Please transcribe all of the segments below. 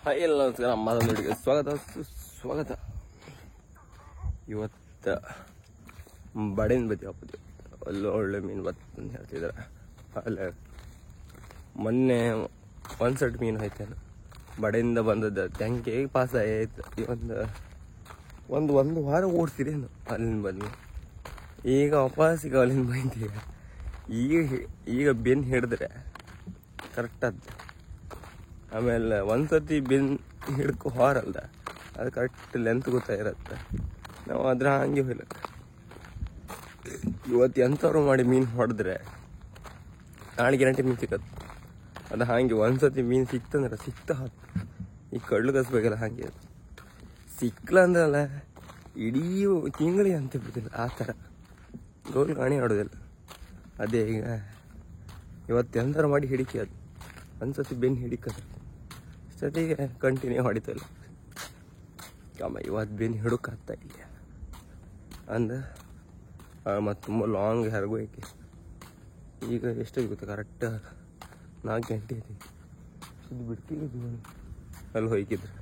Hi ಎಲ್ಲ ನಮಸ್ಕಾರ. ಮತ್ತೊಂದು ವಿಡಿಯೋಗೆ ಸ್ವಾಗತ. ಇವತ್ತು ಬಡೆಯಿಂದ ಬತ್ತಿ ಹಾಕೋದು ಒಳ್ಳೆ ಮೀನು ಬರ್ತಂತ ಹೇಳ್ತಿದ್ದಾರೆ. ಅಲ್ಲೇ ಮೊನ್ನೆ ಒಂದು ಸೆಟ್ ಮೀನು ಹೋಯ್ತೇನೆ ಬಡೆಯಿಂದ ಬಂದದ್ದು ಟ್ಯಾಂಕಿಗೆ ಪಾಸ್ ಆಯ್ತು. ಒಂದು ವಾರ ಓಡಿಸಿರೇನು ಅಲ್ಲಿಂದ ಬಂದು ಈಗ ವಾಪಸ್ಸಿಗೆ ಅಲ್ಲಿಂದ ಬಂದೀಗ ಈಗ ಬೆನ್ನು ಹಿಡಿದ್ರೆ ಕರೆಕ್ಟದ್ದು. ಆಮೇಲೆ ಒಂದ್ಸತಿ ಬೆನ್ನು ಹಿಡ್ಕೊ ಹೊರಲ್ದ ಅದು ಕರೆಕ್ಟ್ ಲೆಂತ್ ಗೊತ್ತಾಗಿರತ್ತೆ. ನಾವು ಅದ್ರ ಹಂಗೆ ಹೋಗ್ಲಕ್ಕ ಇವತ್ತು ಎಂಥವ್ರು ಮಾಡಿ ಮೀನು ಹೊಡೆದ್ರೆ ನಾಳೆ ಗ್ಯಾರಂಟಿ ಮೀನು ಸಿಗತ್ತೆ. ಅದು ಹಾಗೆ ಒಂದ್ಸತಿ ಮೀನು ಸಿಕ್ತಂದ್ರೆ ಹೊತ್ತು ಈ ಕಳ್ಳು ಕಸ್ಬೇಕಲ್ಲ ಹಾಗೆ ಅದು ಸಿಕ್ಕಲ ಅಂದ್ರಲ್ಲ ಇಡೀ ತಿಂಗಳಿಗೆ ಅಂತ ಬಿಡ್ತಿಲ್ಲ ಆ ಥರ ಗೋಲ್ ಕಾಣಿ ಆಡೋದಿಲ್ಲ. ಅದೇ ಈಗ ಇವತ್ತು ಎಂಥವ್ರು ಮಾಡಿ ಹಿಡಿಕೆ ಅದು ಒಂದ್ಸತಿ ಬೆನ್ನು ಹಿಡಿಕದ ಜೊತೆಗೆ ಕಂಟಿನ್ಯೂ ಹೊಡಿತಲ್ಲ ಕಮ್ಮ. ಇವತ್ತು ಬೆನ್ನು ಹಿಡೋಕ್ಕಾಗ್ತಾ ಇಲ್ಲ ಅಂದ್ರೆ ಮತ್ತು ತುಂಬ ಲಾಂಗ್ ಹರಗೋಯ್ಕೆ. ಈಗ ಎಷ್ಟಾಗಿ ಗೊತ್ತಾ ಕರೆಕ್ಟ್ 4 ಗಂಟೆ ಐತಿ. ಇದು ಬಿಡ್ತೀವಿ ಅಲ್ಲಿ ಹೋಯ್ಕಿದ್ರೆ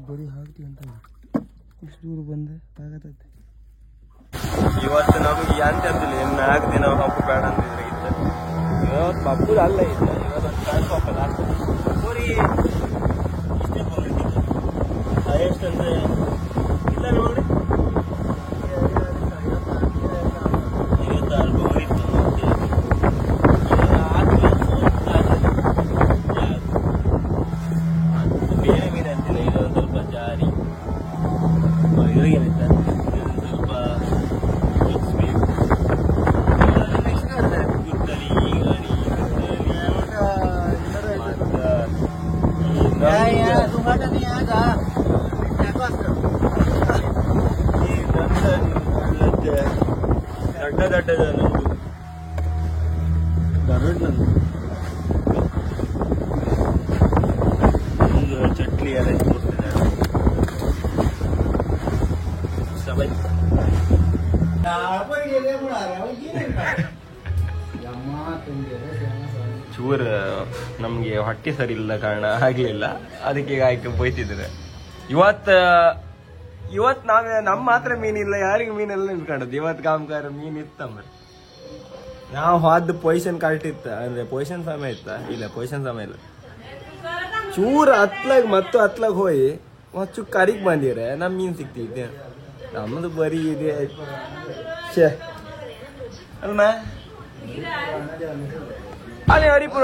ಬರೀ ಹಾಕ್ತೀವಿ ಅಂತ ಇಷ್ಟು ದೂರ ಬಂದೆ ಆಗತ್ತೈತೆ. ಇವತ್ತು ನಮಗೆ ಅಂತ ಅಂತಿಲ್ಲ ಇನ್ನು 4 ದಿನ ಹಬ್ಬ ಬೇಡ ಅಂತಿದ್ರೆ ಇತ್ತು. ಇವತ್ತು ಹಬ್ಬದ ಅಲ್ಲ ಇತ್ತು. ಇವತ್ತು ಬರೀ ಎಷ್ಟು ಅಂದರೆ ಇಲ್ಲ ನೋಡಿ 56 ಬೋರ್ ಇತ್ತು. ಬೇರೆ ಮೀನು ಅಂತಿಲ್ಲ ಇದು ಸ್ವಲ್ಪ ಜಾರಿ ಇದ್ರಿಗೇನಿತ್ತ ಸ್ವಲ್ಪ ಗುತ್ತಲಿ ದೊಡ್ಡ ಚಟ್ಲಿ ಎಲ್ಲ ತೋರಿಸ್ತಿದ್ದಾರೆ. ಚೂರು ನಮ್ಗೆ ಹೊಟ್ಟೆ ಸರಿ ಇಲ್ಲ ಕಾರಣ ಆಗ್ಲಿಲ್ಲ, ಅದಕ್ಕೆ ಆಯ್ಕೆ ಬೈತಿದ್ರೆ. ಇವತ್ತು ನಾವೇ ನಮ್ಮ ಮಾತ್ರ ಮೀನಿಲ್ಲ, ಯಾರಿಗೆ ಮೀನೆಲ್ಲ ನಿಂತ್ಕೊಂಡದ್ದು. ಇವತ್ತು ಕಾಮಗಾರ ಮೀನ್ ಇತ್ತಂದ್ರೆ ನಾವು ಹೋದ ಪೊಸಿಷನ್ ಕರೆಕ್ಟ್ ಇತ್ತ ಅಂದ್ರೆ ಪೊಸಿಷನ್ ಸಮಯ ಇತ್ತ ಇಲ್ಲ ಪೊಸಿಷನ್ ಸಮಯ ಇಲ್ಲ. ಚೂರು ಹತ್ಲಾಗ ಹೋಗಿ ಚು ಕರಿಗೆ ಬಂದಿದ್ರೆ ನಮ್ ಮೀನ್ ಸಿಕ್ತಿದ್ದೆ. ನಮ್ಮದು ಬರೀ ಇದೆ ಅಲ್ಲ ಅಲ್ಲಿ ಹರಿಪುರ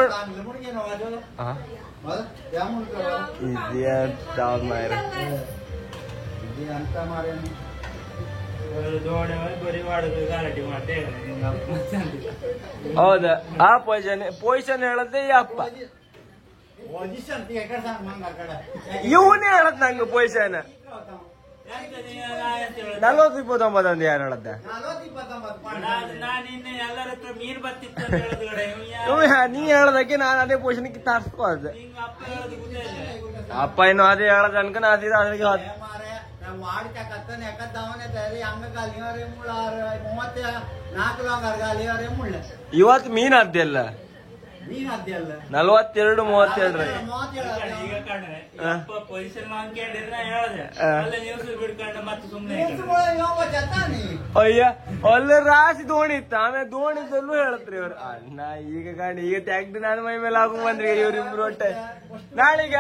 ಹೌದಾ ಆ ಪೊಸಿಷನ್ ಹೇಳದ್ದೆ ಅಪ್ಪ ಇವನೇ ಹೇಳದ್ ನಂಗೆ ಪೊಸಿಷನ್ 40-29 ಅಂತ ಯಾರು ಹೇಳದ್ದ? ನೀ ಹೇಳದಕ್ಕೆ ನಾನು ಅದೇ ಪೊಸಿಷನ್ಗೆ ತಾರ್ಸ್ಕೋದೆ. ಅಪ್ಪ ಇನ್ನು ಅದೇ ಹೇಳದ ಅನ್ಕ ಇವತ್ತು ಮೀನ್ ಅದ್ದೆಲ್ಲ 42-32 ಅಯ್ಯ ಅಲ್ಲಿ ರಾಶಿ ದೋಣಿ ಇತ್ತ. ಆಮೇಲೆ ದೋಣಿದಲ್ಲೂ ಹೇಳತ್ರಿ ಇವ್ರು ಅಣ್ಣ ಈಗ ಕಾಣಿ ಈಗ ಟ್ಯಾಕ್ಟ್ರಿ ನಾನು ಮೈ ಮೇಲೆ ಹಾಕೊಂಡ್ ಬಂದ್ರಿ ಇವ್ರಿಬ್ರು ಒಟ್ಟೆ. ನಾಳಿಗೆ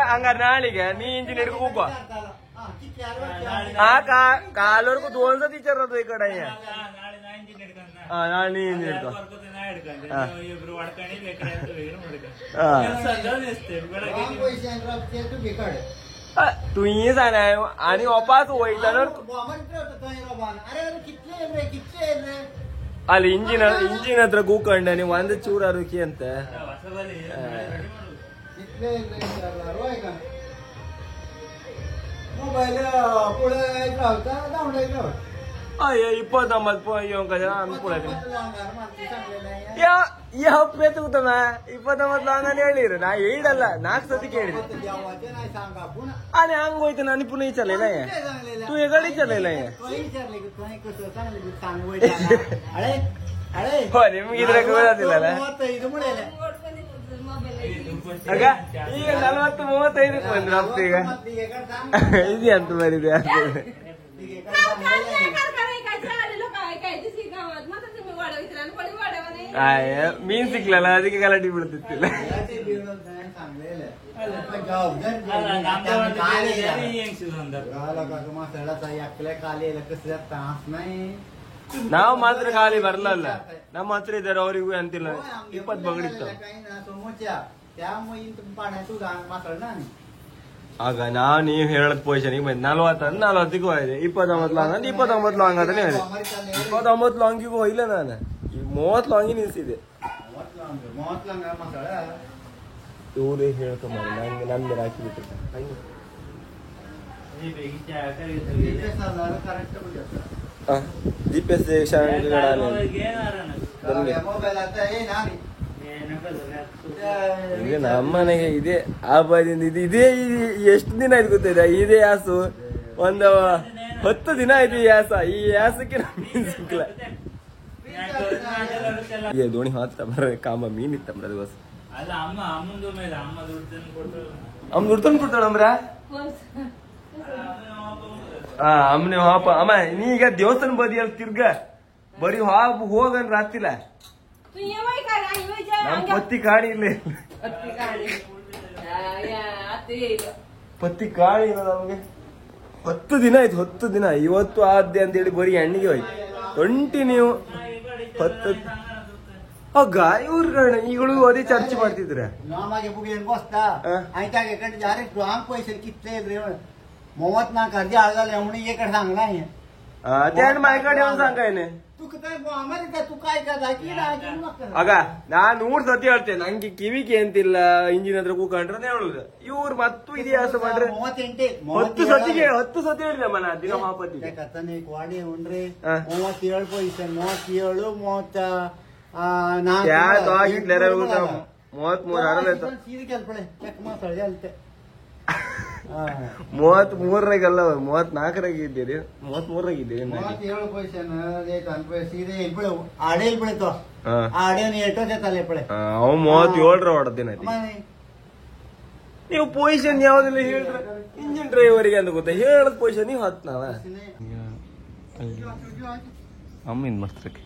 ನೀ ಇಂಜಿನ್ ಹಿಡ್ಕೊ ಹೋಗುವ ಆ ಕಾಲವರೆಗೂ 2 ಸತಿ ಚರೋದು ಈ ಕಡೆ. ನಾಳೆ ನೀ ಇಂಜಿನ್ ಹಿಡ್ಕೊ. तू ही जाणार आणि वापस वयताना ಅಲ್ಲಿ ಇಂಜಿನ್ ಹತ್ರ ಕೂಕೊಂಡೆ ನೀವು ಒಂದು ಚೂರು ಅರುಕಿ ಅಂತ मोबाईल पुढे होता जाऊन अय 29 पुढे ಈ ಹಪ್ಪೆ ತೂತಮ್ಮ 29 ಲಾಂಗನೇ ಹೇಳಿರು ನಾ ಹೇಳಲ್ಲ 4 ಸತಿ ಕೇಳಿದೆ आणि अंग होते ना पुन्हा विचारलेला आहे तू एकडे विचारलेला आहे हो ನಿಮ್ಗೆ ಇದ್ರೆ ಗೊತ್ತಾಗಿಲ್ಲ ಆಗ ಈಗ 40-35 ಬಂದ್ರು ಅಪ್ಪ ಈಗ ಇದು ಅಂತ ಬರಿದೆ ಮೀನ್ ಸಿಕ್ಲಲ್ಲ ಅದಕ್ಕೆ ಗಲಾಟೆ ಬೀಳ್ತಿತ್ತಿಲ್ಲ ನಾವು ಮಾತ್ರ ಖಾಲಿ ಬರ್ಲಲ್ಲ ನಮ್ಮ ಹತ್ರ ಇದ್ದಾರೆ ಅವರಿಗೂ ಅಂತಿಲ್ಲ 20 ಬಗಡಿತ್ತು ಆಗ ನೀವು ಹೇಳದ್ ಪೊಸಿಷನ್ಗೆ ಬಂದ್ 40 ಹೋಯ್ದೆ 29 ಲಾಂಗ್ ಅಂದ್ರೆ 29 ಲಾಂಗ್ ಅಂತಾನೆ ಹೇಳಿದೆ 29 ಲಾಂಗಿಗೂ ಹೋಯ್ಲ್ಲ ನಾನು 30 ಲಾಂಗಿ ನಿಲ್ಸಿದೆ ಇವರೇ ಹೇಳ್ಕೊಂಬ ನಂಗೆ ನನ್ನ ಮೇಲೆ ಹಾಕಿಬಿಟ್ರು GPS ಈಗ ನಮ್ಮನೆಗೆ ಇದೆ ಆಬಾದಿಂದ ಇದೇ ಎಷ್ಟು ದಿನ ಆಯ್ತು ಗೊತ್ತಿದೆ ಇದೇ ಯಾಸು ಒಂದು 10 ದಿನ ಆಯ್ತು ಈ ಯಾಸ ಈ ಯಾಸಕ್ಕೆ ಮೀನ್ ಸಿಕ್ಕಿಲ್ಲ ಈಗ ದೋಣಿ ಹಾಕ್ತಾ ಬರ್ರೆ ಕಾಮ ಮೀನ್ ಇತ್ತ ಅದಕ್ಕೋಸ್ ಅಮ್ಮ ದುಡ್ಡು ತಂದು ಕೊಡ್ತಾಳಂಬ್ರ ಅಮ್ಮನೆ ಹಾಪ ಅಮ್ಮ ನೀ ಈಗ ದೇವಸ್ಥಾನ ಬದಿಯಲ್ಲಿ ತಿರ್ಗ ಬರೀ ಹೋಗನ್ ರಾತಿಲ್ಲ ನಮ್ ಪತ್ತಿ ಕಾಣಿ ಇಲ್ಲೇ ಪತ್ತಿ ಕಾಣಿ ಇಲ್ಲ ನಮ್ಗೆ 10 ದಿನ ಆಯ್ತು 10 ದಿನ ಇವತ್ತು ಆದ್ದೆ ಅಂತ ಹೇಳಿ ಬರೀ ಎಣ್ಣಿಗೆ ಹೋಯ್ತು ಕಂಟಿನ್ಯೂ 10 ಇವ್ರ ಈಗಳು ಅದೇ ಚರ್ಚೆ ಮಾಡ್ತಿದ್ರೆ मोवत कर्ज आळगाल एवढी इकडे सांगला माझ्याकडे येऊन सांगायने तू काय ಆಗ ನಾ 100 ಸತಿ ಹೇಳ್ತೇನೆ ನಂಗೆ ಕಿವಿಗೆ ಅಂತಿಲ್ಲ ಇಂಜಿನ್ ಹತ್ರ ಕೂಕೊಂಡ್ರೆ ಹೇಳುದು ಇವ್ರು ಮತ್ತು ಇತಿಹಾಸ ಮಾಡ್ರೆ 10 ಸತಿ ಹೇಳಿದಮ್ಮ ನಾ ದಿನ ಮಾಪತಿ ವಾಡಿ ಉಂಡ್ರಿ 37 ಪೊಸಿಷನ್ 37 33 ಸೀರೆ ಕೆಲ್ಪಳೆ ಚೆಕ್ ಮಾತಾಡಿ ಅಲ್ತೆ 33ರಾಗಲ್ಲ 34ರಾಗ ಇದ್ದೀರಿ 33ರಾಗ ಇದ್ದೀರಿ 37 ಪೊಸಿಷನ್ ಸೀರೆ ಇಲ್ಪಳೆ ಆಡೆ ಇಲ್ಪಳೆतो ಆಡೆ ಏಟೋ ಜೊತೆಲೆ ಇಲ್ಪಳೆ ಅವ 37ರ ಹೊಡೆದಿನ ನೀವು ಪೊಸಿಷನ್ ಯಾವ್ದಿಲ್ಲ ಹೇಳ್ರೆ ಇಂಜಿನ್ ಡ್ರೈವರಿಗೆ ಅಂತ ಗೊತ್ತಾ ಹೇಳದ್ ಪೊಸಿಷನ್ ನೀವು ಹತ್ನಾವ ಅಮ್ಮಿಂದ ಮಸ್ತಕ್ಕೆ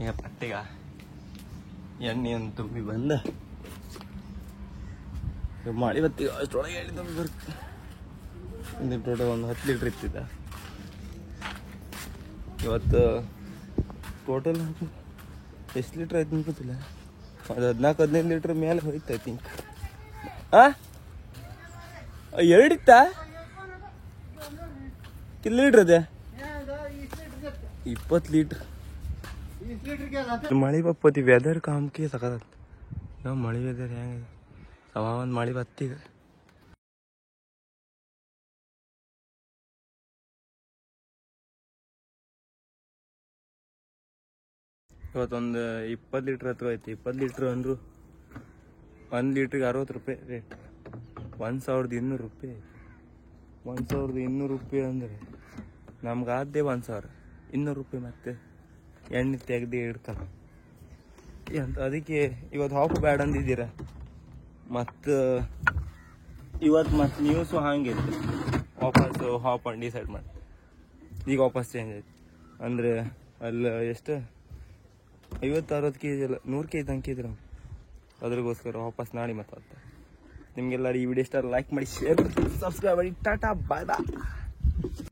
ಈಗ ಪಟ್ಟಿಗ ಎಣ್ಣೆಯನ್ನು ತುಂಬಿ ಬಂದ ಮಾಡಿ ಬತ್ತಿ ಅಷ್ಟೊಳಗೆ ಹೇಳಿ ತುಂಬಿ ಬರುತ್ತೆ ಟೋಟಲ್ ಒಂದು 10 ಲೀಟ್ರ್ ಇತ್ತಿದ್ದ ಇವತ್ತು ಟೋಟಲ್ ಎಷ್ಟು ಲೀಟ್ರ್ ಆಯ್ತು ಅನ್ಕೋತಿಲ್ಲ ಅದು 14-15 ಲೀಟ್ರ್ ಮೇಲೆ ಹೋಯ್ತು ಐ ಥಿಂಕ್ 2 ಇತ್ತಾ ಕಿಲ್ ಲೀಟ್ರ್ ಅದೇ 20 ಲೀಟ್ರ್ ಮಳೆ ಬಪ್ಪತಿ ವೆದರ್ ಕಾಮ್ಕೆ ಸಕತ್ ನಾವು ಮಳೆ ವೆದರ್ ಹೆಂಗೆ ಸವಾ ಒಂದು ಮಳೆ ಬತ್ತೀಗ ಇವತ್ತೊಂದು 20 ಲೀಟ್ರ್ ಹತ್ರ ಐತಿ 20 ಲೀಟ್ರ್ ಅಂದ್ರು 1 ಲೀಟ್ರಿಗೆ 60 ರೂಪಾಯಿ ರೇಟ್ 1200 ರೂಪಾಯಿ 1200 ರೂಪಾಯಿ ಅಂದರೆ ನಮ್ಗೆ ಆದ್ದೇ 1200 ರೂಪಾಯಿ ಮತ್ತೆ ಎಣ್ಣೆ ತೆಗ್ದು ಇಡ್ತಾರೆ ಅಂತ ಅದಕ್ಕೆ ಇವತ್ತು ಹಾಫ್ ಬ್ಯಾಡ್ ಅಂದಿದ್ದೀರ ಮತ್ತು ಇವತ್ತು ಮತ್ತೆ ನ್ಯೂಸು ಹಾಗಿತ್ತು ವಾಪಸ್ಸು ಹಾಫ್ ಅಂಡ್ ಡಿಸೈಡ್ ಮಾಡಿ ಈಗ ವಾಪಸ್ ಚೇಂಜ್ ಆಯ್ತು ಅಂದರೆ ಅಲ್ಲಿ ಎಷ್ಟು 50-60 kg ಅಲ್ಲ 100 kg ತನಕ ಇದ್ರು ಅದ್ರಿಗೋಸ್ಕರ ವಾಪಸ್ ನಾಳೆ ಮತ್ತೆ ನಿಮಗೆಲ್ಲರೂ ಈ ವಿಡಿಯೋ ಇಷ್ಟ ಲೈಕ್ ಮಾಡಿ ಶೇರ್ ಮಾಡಿ ಸಬ್ಸ್ಕ್ರೈಬ್ ಮಾಡಿ ಟಾಟಾ ಬಾಯ್ ಬಾಯ್